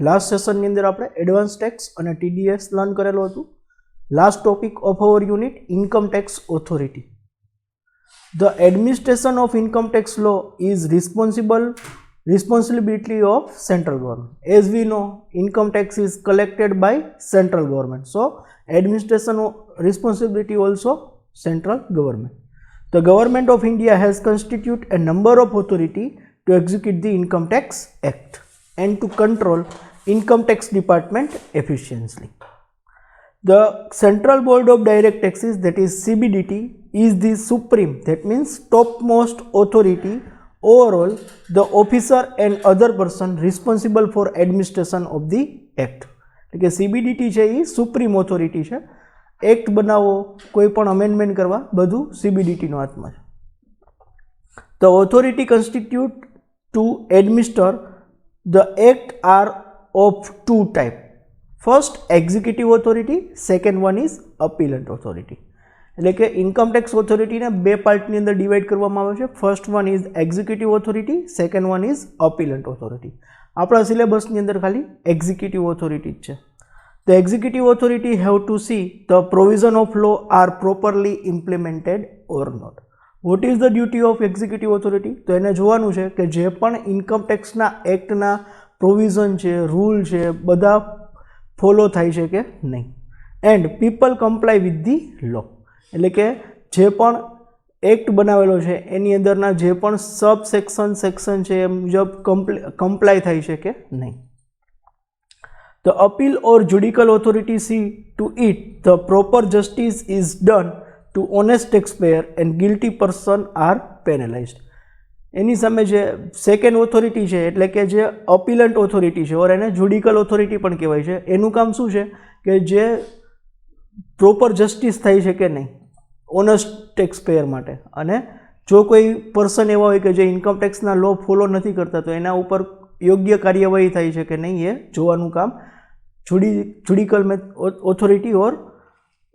Last સેશનની અંદર આપણે advance tax અને TDS લર્ન કરેલું હતું. Last topic of our unit income tax authority. The administration of income tax law is responsibility of central government. As we know, income tax is collected by central government. So, administration responsibility also central government. The government of India has constituted a number of authority to execute the Income Tax Act and to control income tax department efficiently. The Central Board of Direct Taxes, that is CBDT, is the supreme, that means topmost authority overall the officer and other person responsible for administration of the act. એટલે કે CBDT છે એ supreme authority છે. Act બનાવો, કોઈ પણ amendment કરવા, બધું CBDT નો હાથમાં છે. The authority constitute to administer the act are of two type. First, executive authority, second one is appellant authority. એટલે કે ઇન્કમ ટેક્સ ઓથોરિટીને બે પાર્ટની અંદર ડિવાઈડ કરવામાં આવે છે. First one is executive authority, second one is appellant authority. આપણા સિલેબસની અંદર ખાલી એક્ઝિક્યુટિવ ઓથોરિટી જ છે. The executive authority have to see the provision of law are properly implemented or not. What is the duty of executive authority? તો એને જોવાનું છે કે જે પણ ઇન્કમ ટેક્સના એક્ટના પ્રોવિઝન છે, રૂલ છે, બધા ફોલો થાય છે કે નહીં. And people comply with the લો. એટલે કે જે પણ એક્ટ બનાવેલો છે એની અંદરના જે પણ સબ સેક્શન છે એ મુજબ કમ્પ્લાય થાય છે કે નહીં. The appeal or judicial authority see to it the proper justice is done to honest taxpayer and guilty person are penalized. એની સામે જે સેકન્ડ ઓથોરિટી છે એટલે કે જે અપીલન્ટ ઓથોરિટી છે ઓર એને જ્યુડિકલ ઓથોરિટી પણ કહેવાય છે, એનું કામ શું છે કે જે પ્રોપર જસ્ટિસ થાય છે કે નહીં ઓનેસ્ટ ટેક્સપેયર માટે, અને જો કોઈ પર્સન એવા હોય કે જે ઇન્કમ ટેક્સના લો ફોલો નથી કરતા તો એના ઉપર યોગ્ય કાર્યવાહી થાય છે કે નહીં એ જોવાનું કામ જ્યુડિકલ ઓથોરિટી ઓર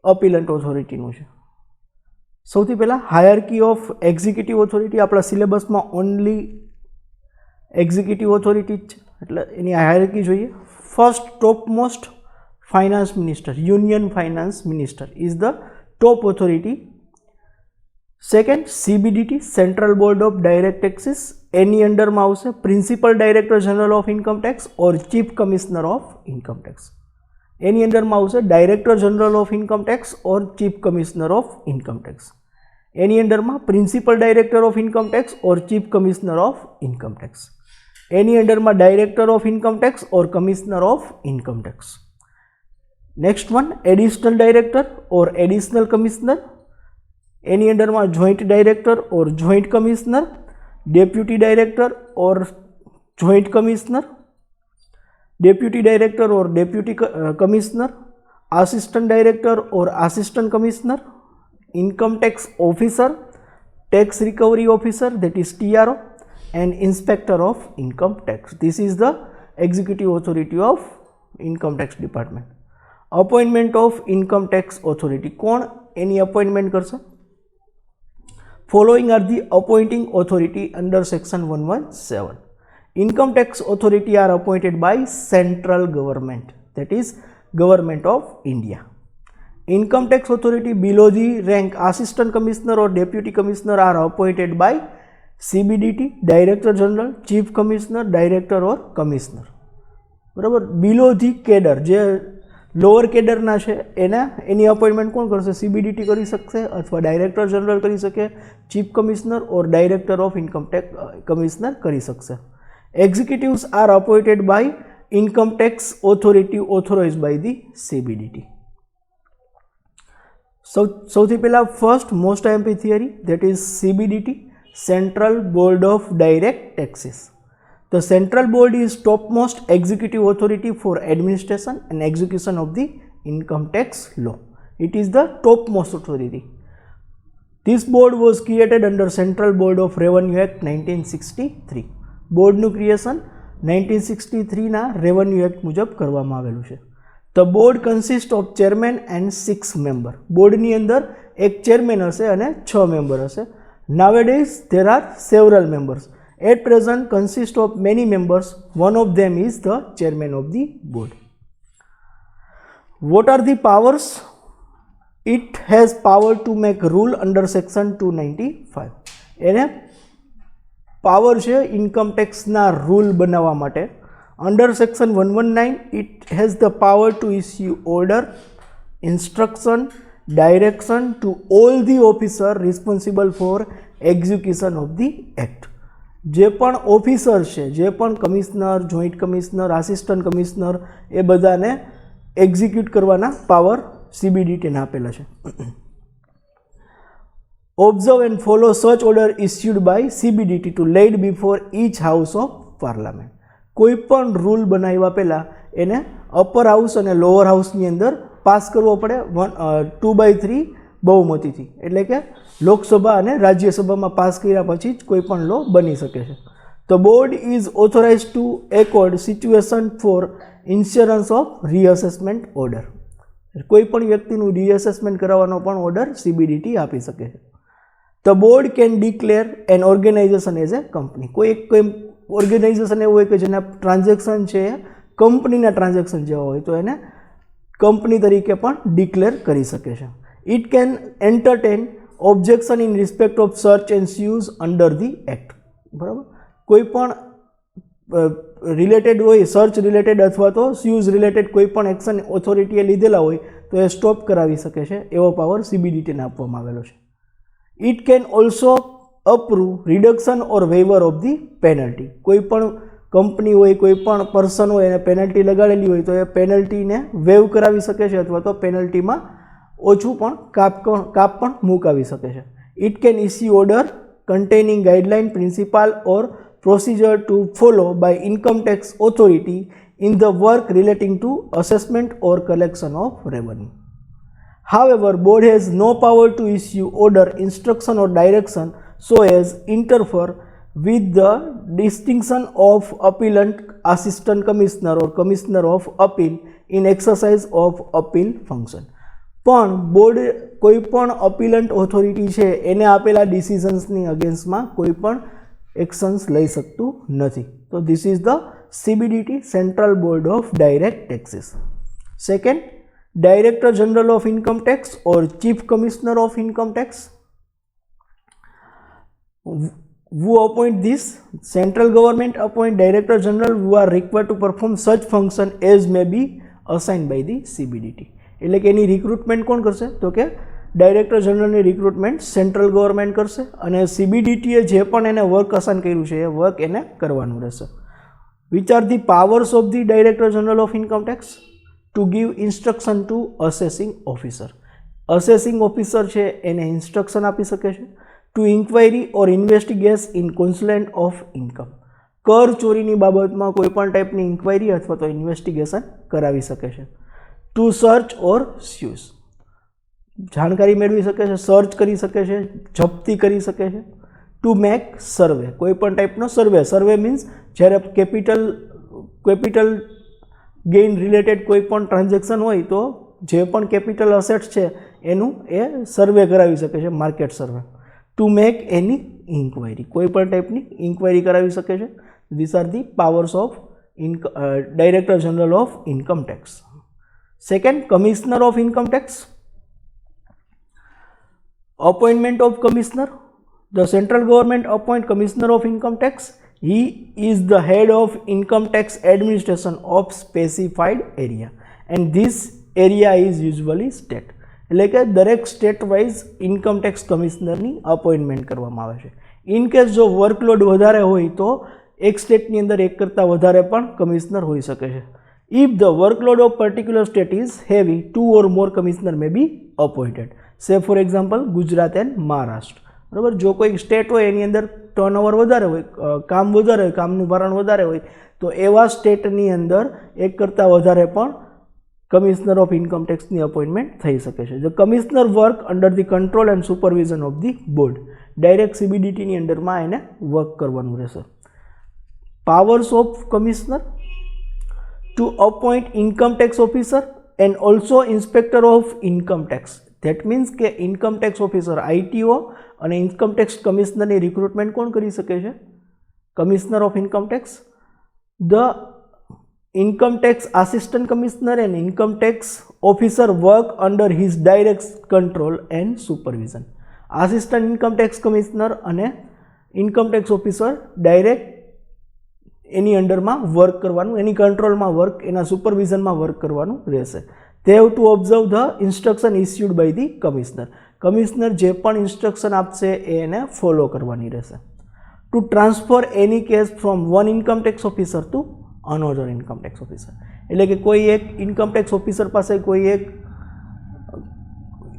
અપીલન્ટ ઓથોરિટીનું છે. સૌથી પહેલાં હાયરકી ઓફ એક્ઝિક્યુટિવ ઓથોરિટી. આપણા સિલેબસમાં ઓનલી એક્ઝિક્યુટિવ ઓથોરિટી જ છે એટલે એની હાયરકી જોઈએ. First top most finance minister, union finance minister is the top authority. Second, CBDT, central board of direct taxes. એની અંડરમાં આવશે principal director general of income tax or chief commissioner of income tax. એની અંડરમાં આવશે director general of income tax or chief commissioner of income tax. એની અંડરમાં principal director of income tax or chief commissioner of income tax. એની અંડરમાં director of income tax or commissioner of income tax. Next one, additional director or additional commissioner. એની અંડરમાં joint director or joint commissioner, deputy director or joint commissioner, deputy director और deputy commissioner, assistant director और assistant commissioner, income tax officer, tax recovery officer that is TRO, and inspector of income tax. This is the executive authority of income tax department. Appointment of income tax authority. कौन एनी appointment करशे? Following are the appointing authority under section 117. Income tax authority are appointed by central government, that is government of India. Income tax authority below the rank assistant commissioner or deputy commissioner are appointed by CBDT, director general, chief commissioner, director or commissioner. બરાબર. બિલો the cadre, જે lower કેડરના છે એની appointment કોણ કરશે? CBDT કરી શકશે અથવા director general કરી શકે, chief commissioner or director of income tax commissioner કરી શકશે. Executives are appointed by income tax authority authorized by the CBDT. સૌથી પહેલા first most IMP theory, that is CBDT, Central Board of Direct Taxes. The Central Board is topmost executive authority for administration and execution of the income tax law. It is the topmost authority. This board was created under Central Board of Revenue Act 1963. બોર્ડનું creation 1963ના revenue act મુજબ કરવામાં આવેલું છે. The board consist of chairman and 6 member. બોર્ડની અંદર એક chairman હશે અને 6 મેમ્બર હશે. Nowadays there are several members. At present consists of many members. One of them is the chairman of the board. What are the powers? It has power to make rule under section 295. એને power છે income ટેક્સના rule બનાવવા માટે. Under section 119 it has the power to issue order, instruction, direction to all the officer responsible for execution of the act. જે પણ officer છે, જે પણ commissioner, joint commissioner, assistant commissioner, એ બધાને એક્ઝિક્યુટ કરવાના પાવર CBDTને આપેલા છે. Observe and follow such order issued by CBDT to laid before each house of parliament. કોઈ પણ રૂલ બનાવ્યા પહેલાં એને અપર હાઉસ અને લોઅર હાઉસની અંદર પાસ કરવો પડે 2/3 બહુમતીથી. એટલે કે લોકસભા અને રાજ્યસભામાં પાસ કર્યા પછી જ કોઈ પણ લો બની શકે છે. The board is authorized to accord situation for insurance of reassessment order. કોઈ પણ વ્યક્તિનું રીઅસેસમેન્ટ કરાવવાનો પણ ઓર્ડર CBDT આપી શકે છે. The board can declare an organization as a company. કોઈ ઓર્ગેનાઇઝેશન એવું હોય કે જેના ટ્રાન્ઝેક્શન છે કંપનીના ટ્રાન્ઝેક્શન જેવા હોય તો એને કંપની તરીકે પણ ડિક્લેર કરી શકે છે. It can entertain objection in respect of search and seize under the act. બરાબર, કોઈ પણ રિલેટેડ હોય, સર્ચ રિલેટેડ અથવા તો સ્યુઝ રિલેટેડ કોઈ પણ એક્શન ઓથોરિટીએ લીધેલા હોય તો એ સ્ટોપ કરાવી શકે છે. એવો પાવર CBDTને આપવામાં આવેલો છે. It can also approve reduction or waiver of the penalty. કોઈ પણ કંપની હોય, કોઈ પણ પર્સન હોય એને પેનલ્ટી લગાડેલી હોય તો એ પેનલ્ટીને વેવ કરાવી શકે છે અથવા તો પેનલ્ટીમાં ઓછું પણ કાપ પણ મુકાવી શકે છે. It can issue order containing guideline, principle or procedure to follow by income tax authority in the work relating to assessment or collection of revenue. However, board has no power to issue order, instruction or direction so as interfere with the distinction of appellant, assistant commissioner or commissioner of appeal in exercise of appeal function. પણ board કોઈ પણ અપીલન્ટ authority છે એને આપેલા ડિસિઝન્સની અગેન્સ્ટમાં કોઈ પણ actions લઈ શકતું નથી. તો this is the CBDT, central board of direct taxes. Second, Director General of Income Tax or Chief Commissioner of Income Tax. Who appoint this? Central government appoint Director General who are required to perform such function as may be assigned by the CBDT. એટલે કે એની recruitment કોણ કરશે? તો કે director જનરલની recruitment central government કરશે અને CBDTએ જે પણ એને વર્ક અસાઇન કર્યું છે એ વર્ક એને કરવાનું રહેશે. Which are the powers of the Director General of Income Tax? To give instruction to assessing officer. Assessing officer છે એને ઇન્સ્ટ્રક્શન આપી શકે છે. To inquiry or investigate in concealment of income. કર ચોરીની બાબતમાં કોઈ પણ ટાઈપની ઇન્ક્વાયરી અથવા તો ઇન્વેસ્ટિગેશન કરાવી શકે છે. To search or seize. જાણકારી મેળવી શકે છે, સર્ચ કરી શકે છે, જપ્તી કરી શકે છે. To make survey. કોઈ પણ ટાઈપનો સર્વે મીન્સ જ્યારે કેપિટલ ગેઇન રિલેટેડ કોઈ પણ ટ્રાન્ઝેક્શન હોય તો જે પણ કેપિટલ અસેટ્સ છે એનું એ સર્વે કરાવી શકે છે, market survey. To make any inquiry, કોઈ પણ ટાઈપની ઇન્ક્વાયરી કરાવી શકે છે. This are the powers of director general of income tax. Second, commissioner of income tax. Appointment of commissioner. The central government appoint commissioner of income tax. He is the head of income tax administration of specified area and this area is usually state. એટલે કે દરેક state wise income tax કમિશનરની appointment કરવામાં આવે છે. In case જો workload વધારે હોય તો એક સ્ટેટની અંદર એક કરતાં વધારે પણ કમિશનર હોઈ શકે છે. If the workload of particular state is heavy, 2 or more commissioner may be appointed. Say for example Gujarat and Maharashtra. બરાબર, જો કોઈ સ્ટેટ હોય એની અંદર ટર્નઓવર વધારે હોય, કામ વધારે હોય, કામનું ભારણ વધારે હોય તો એવા સ્ટેટની અંદર એક કરતાં વધારે પણ કમિશનર ઓફ ઇન્કમ ટેક્સની અપોઇન્ટમેન્ટ થઈ શકે છે. The commissioner work under the control and supervision of the board. Direct CBDTની અંડરમાં એને વર્ક કરવાનું રહેશે. Powers of commissioner. To appoint income tax officer and also inspector of income tax. That means કે ઇન્કમ ટેક્સ ઓફિસર ITO અને income tax કમિશનરની recruitment કોણ કરી શકે છે? Commissioner of Income Tax. The Income Tax Assistant Commissioner and Income Tax Officer work under his direct control and supervision. Assistant Income Tax Commissioner અને Income Tax Officer direct એની અંડરમાં work કરવાનું, એની કંટ્રોલમાં work, એના સુપરવિઝનમાં work કરવાનું રહેશે. They have to observe the instruction issued by the commissioner. Commissioner જે પણ instruction આપશે એને ફોલો કરવાની રહેશે. To transfer any case from one income tax officer to another income tax officer. એટલે કે કોઈ એક ઇન્કમ ટેક્સ ઓફિસર પાસે કોઈ એક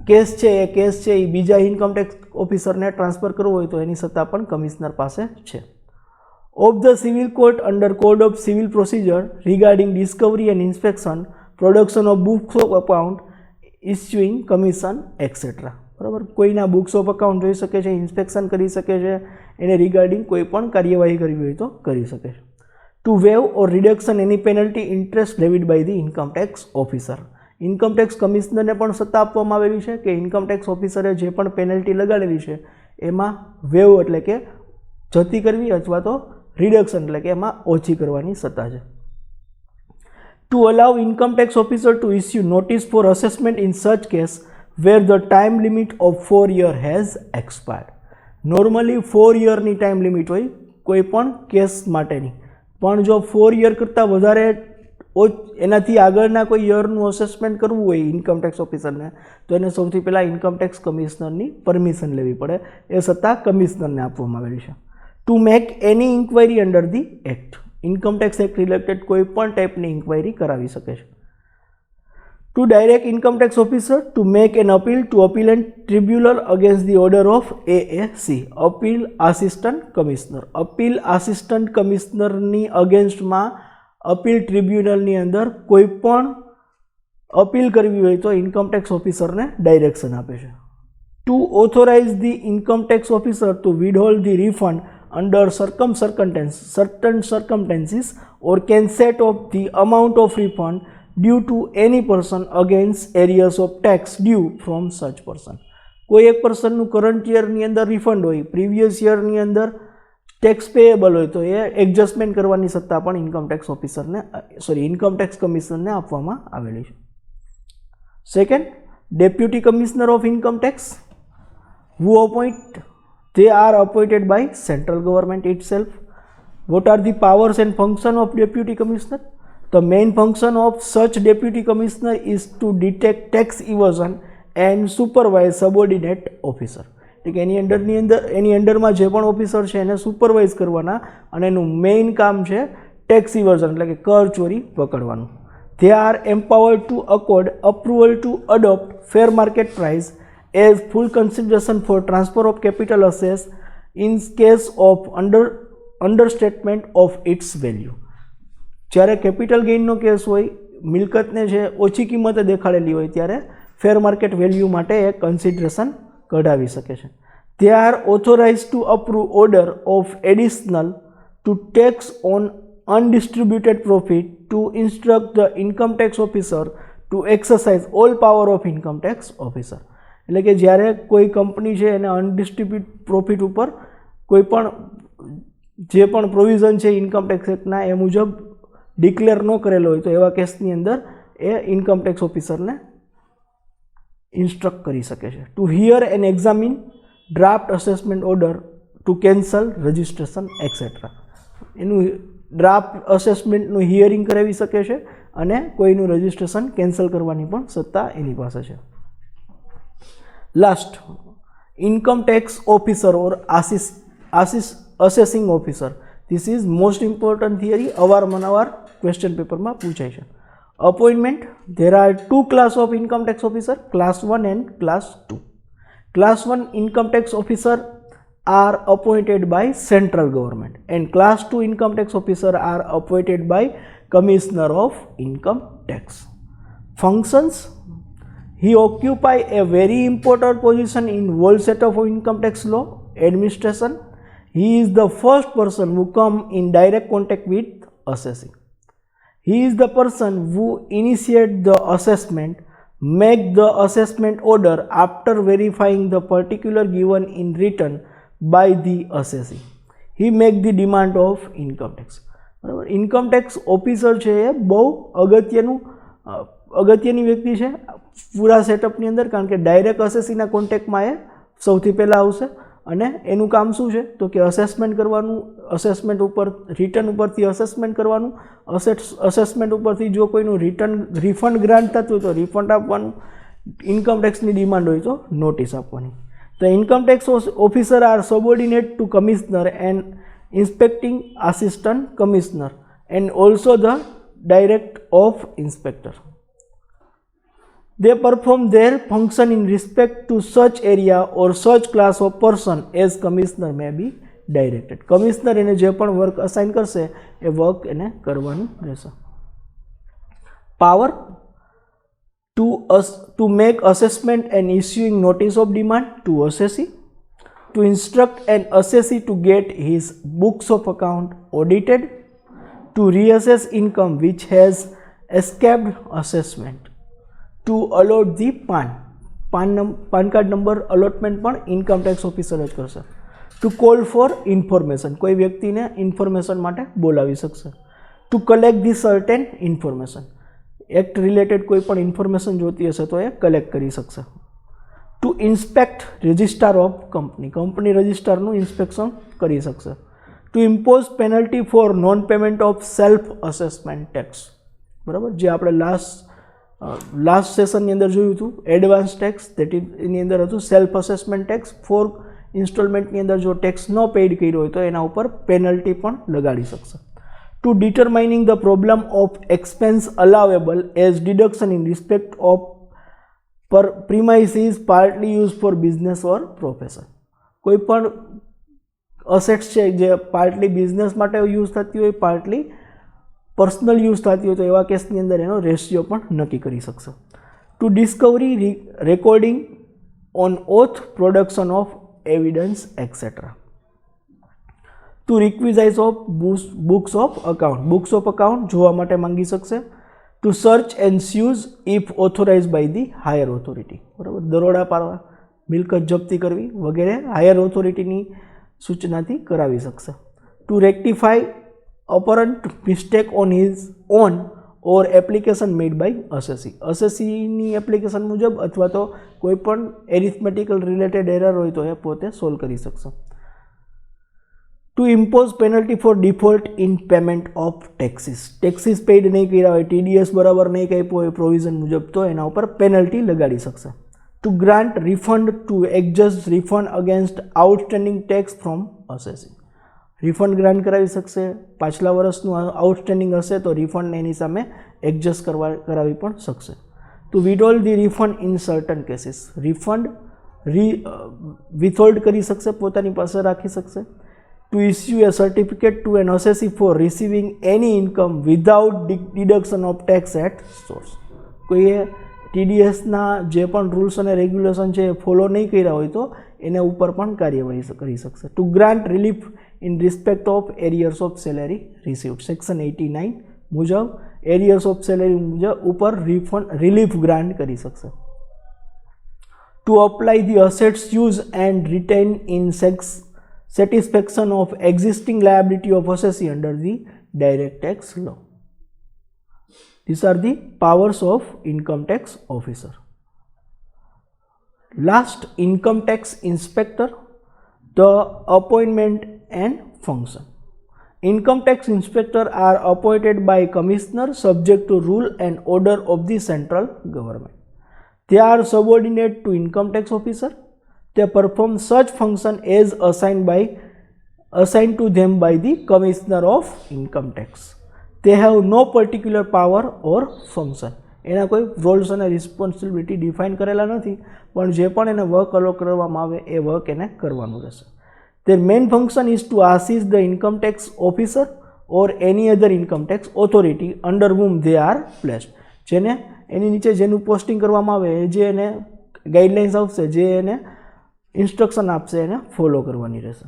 કેસ છે, એ કેસ છે એ બીજા ઇન્કમ ટેક્સ ઓફિસરને ટ્રાન્સફર કરવો હોય તો એની સત્તા પણ કમિશનર પાસે છે. Of the civil court under Code of Civil Procedure regarding discovery and inspection, production of books of account, issuing commission, etc. બરાબર, કોઈના બુક્સ ઓફ અકાઉન્ટ જોઈ શકે છે, ઇન્સ્પેક્શન કરી શકે છે, એને રિગાર્ડિંગ કોઈ પણ કાર્યવાહી કરવી હોય તો કરી શકે છે. To waive or reduction any penalty interest levied by the income tax officer. Income tax કમિશનરને પણ સત્તા આપવામાં આવેલી છે કે ઇન્કમ ટેક્સ ઓફિસરે જે પણ પેનલ્ટી લગાડેલી છે એમાં વેવ એટલે કે જતી કરવી અથવા તો રિડક્શન એટલે કે એમાં ઓછી કરવાની સત્તા છે. To allow income tax officer to issue notice for assessment in such case where the time limit of 4 years has expired. Normally 4 યરની ટાઈમ લિમિટ હોય કોઈ પણ કેસ માટેની, પણ જો 4 યર કરતાં વધારે એનાથી આગળના કોઈ યરનું અસેસમેન્ટ કરવું હોય ઇન્કમ ટેક્સ ઓફિસરને તો એને સૌથી પહેલાં ઇન્કમ ટેક્સ કમિશનરની પરમિશન લેવી પડે. એ સત્તા કમિશનરને આપવામાં આવેલી છે. To make any inquiry under the act. Income tax act related કોઈ પણ ટાઈપની ઇન્ક્વાયરી કરાવી શકે છે. To direct income tax officer to make an appeal to appellant tribunal against the order of AAC. Appeal assistant commissioner. Appeal assistant કમિશનરની અગેન્સ્ટમાં appeal ટ્રિબ્યુનલની અંદર કોઈ પણ અપીલ કરવી હોય તો ઇન્કમ ટેક્સ ઓફિસરને ડાયરેક્શન આપે છે. To authorize the income tax officer to withhold the refund under certain circumstances or can set off the amount of refund due to any person against areas of tax due from such person. કોઈ એક પર્સનનું current યરની અંદર refund હોય, previous યરની અંદર tax payable હોય તો એ adjustment કરવાની સત્તા પણ ઇન્કમ ટેક્સ ઓફિસરને ઇન્કમ ટેક્સ કમિશનરને આપવામાં આવેલી છે. Second, deputy commissioner of income tax who appoint. They are appointed by central government itself. What are the powers and function of deputy commissioner? The main function of such deputy commissioner is to detect tax evasion and supervise subordinate officer. એટલે કે એની અંડરમાં જે પણ officer છે એને supervise કરવાના અને એનું main કામ છે ટેક્સ ઇવર્ઝન એટલે કે કર ચોરી પકડવાનું. They are empowered to accord approval to adopt fair market price as full consideration for transfer of capital assets in case of understatement of its value. જ્યારે કેપિટલ ગેઇનનો કેસ હોય, મિલકતને જે ઓછી કિંમતે દેખાડેલી હોય ત્યારે ફેર માર્કેટ વેલ્યુ માટે એક કન્સિડરેશન કઢાવી શકે છે. They are authorized to approve order of additional to tax on undistributed profit to instruct the income tax officer to exercise all power of income tax officer. એટલે કે જ્યારે કોઈ કંપની છે એને અનડિસ્ટ્રીબ્યુટ પ્રોફિટ ઉપર કોઈ પણ જે પણ પ્રોવિઝન છે ઇન્કમ ટેક્સ એક્ટના એ મુજબ ડિક્લેર ન કરેલો હોય તો એવા કેસની અંદર એ ઇન્કમ ટેક્સ ઓફિસરને ઇન્સ્ટ્રક્ટ કરી શકે છે. To hear and examine draft assessment order to cancel registration etcetera. એનું ડ્રાફ્ટ અસેસમેન્ટનું હિયરિંગ કરાવી શકે છે અને કોઈનું રજિસ્ટ્રેશન કેન્સલ કરવાની પણ સત્તા એની પાસે છે. Last, income tax officer or અસેસિંગ officer. This is most important theory, અવારનવાર ક્વેશ્ચન પેપરમાં પૂછાય છે. Appointment, there are 2 class of income tax officer, class 1 and class 2. Class 1 income tax officer are appointed by central government and class 2 income tax officer are appointed by commissioner of income tax. Functions, he occupy a very important position in whole set of income tax law administration. He is the first person who come in direct contact with assessing. He is the person who initiate the assessment, make the assessment order after verifying the particular given in written by the assessee. he make the demand of income tax. બરાબર, income tax officer છે એ બહુ અગત્યની વ્યક્તિ છે પૂરા સેટઅપની અંદર, કારણ કે ડાયરેક્ટ અસેસીના કોન્ટેક્ટમાં એ સૌથી પહેલાં આવશે અને એનું કામ શું છે તો કે અસેસમેન્ટ કરવાનું, અસેસમેન્ટ ઉપર રિટર્ન ઉપરથી અસેસમેન્ટ કરવાનું, અસેસમેન્ટ ઉપરથી જો કોઈનું રિફંડ ગ્રાન્ટ થતું હોય તો રિફંડ આપવાનું, ઇન્કમ ટેક્સની ડિમાન્ડ હોય તો નોટિસ આપવાની. The income tax officer are subordinate to commissioner and inspecting assistant commissioner and also the direct of inspector. They perform their function in respect to such area or such class of person as commissioner may be directed. Commissioner એને જે પણ work assign કરશે એ work એને કરવાનું રહેશે. Power to make assessment and issuing notice of demand to assessee, to instruct an assessee to get his books of account audited, to reassess income which has escaped assessment, to allot the PAN card number allotment પણ income tax officer જ કરશે. To call for information, કોઈ વ્યક્તિને information માટે બોલાવી શકશે. Two collect the certain information, act related કોઈ પણ ઇન્ફોર્મેશન જોતી હશે તો એ કલેક્ટ કરી શકશે. To inspect register of company રજિસ્ટરનું ઇન્સ્પેક્શન કરી શકશે. To impose penalty for non payment of self assessment tax. બરાબર, જે આપણે લાસ્ટ સેશનની અંદર જોયું હતું એડવાન્સ ટેક્સ, એની અંદર હતું સેલ્ફ અસેસમેન્ટ ટેક્સ. ફોર ઇન્સ્ટોલમેન્ટની અંદર જો ટેક્સ ન પેઇડ કર્યો હોય તો એના ઉપર પેનલ્ટી પણ લગાડી શકશે. To determining the problem of expense allowable as deduction in respect of premises partly used for business or profession. કોઈ પણ અસેટ્સ છે જે પાર્ટલી બિઝનેસ માટે યુઝ થતી હોય, પાર્ટલી પર્સનલ યુઝ થતી હોય તો એવા કેસની અંદર એનો રેશિયો પણ નક્કી કરી શકશે. To discovery, recording on oath, production of evidence etcetera. To requisition of books of account જોવા માટે માંગી શકશે. To search and seize if authorize by the higher authority. બરાબર, દરોડા પાડવા, મિલકત જપ્તી કરવી વગેરે હાયર ઓથોરિટીની સૂચનાથી કરાવી શકશે. To rectify apparent mistake on his own or application made by assessee. અસેસીની એપ્લિકેશન મુજબ અથવા તો કોઈ પણ એરિથમેટિકલ રિલેટેડ એરર હોય તો એ પોતે સોલ્વ કરી શકશે. To impose penalty for default in payment of taxes paid નહીં કર્યા હોય, TDS બરાબર નહીં કાપ્યો હોય પ્રોવિઝન મુજબ તો એના ઉપર પેનલ્ટી લગાડી શકશે. To grant refund, to adjust refund against outstanding tax from assessee. Refund grant કરાવી શકશે. પાછલા વર્ષનું આઉટસ્ટેન્ડિંગ હશે તો રિફંડ એની સામે એડજસ્ટ કરાવી પણ શકશે. To withhold the refund in certain cases, refund withhold કરી શકશે, પોતાની પાસે રાખી શકશે. To issue a certificate to an assessee for receiving any income without deduction of tax at source. કોઈએ TDSના જે પણ રૂલ્સ અને રેગ્યુલેશન છે એ ફોલો નહીં કર્યા હોય તો એને ઉપર પણ કાર્યવાહી કરી શકશે. To grant relief in respect of arrears of salary received, section 89 મુજબ એરિયર્સ ઓફ સેલેરી મુજબ ઉપર રિલીફ ગ્રાન્ટ કરી શકશે. To apply the assets use and written in satisfaction of existing liability of assessee under the direct tax law. These are the powers of income tax officer. Last, income tax inspector, the appointment and function. Income tax inspector are appointed by commissioner subject to rule and order of the central government. They are subordinate to income tax officer. They perform such function as assigned to them by the Commissioner of Income Tax. They have no particular power or function. એના કોઈ Rolls અને responsibility define કરેલા નથી, પણ જે પણ એને work a lot કરવામાં આવે એ વર્ક એને કરવાનું રહેશે. Their main function is to assist the income tax officer or any other income tax authority under whom they are placed. જેને એની નીચે જેનું પોસ્ટિંગ કરવામાં આવે જે એને ગાઈડલાઇન્સ આપશે, જે એને ઇન્સ્ટ્રક્શન આપશે એને ફોલો કરવાની રહેશે.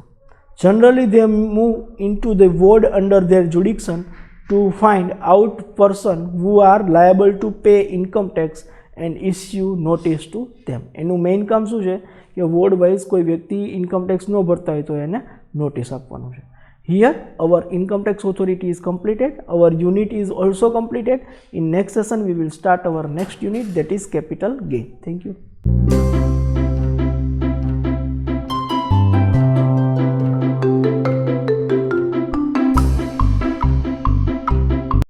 Generally they move into the ward under their jurisdiction to find out person who are liable to pay income tax and issue notice to them. એનું મેઇન કામ શું છે કે વોર્ડ વાઇઝ કોઈ વ્યક્તિ ઇન્કમ ટેક્સ ન ભરતા હોય તો એને નોટિસ આપવાનું છે. Here our income tax authority is completed, our unit is also completed. In next session we will start our next unit, that is capital gain. Thank you.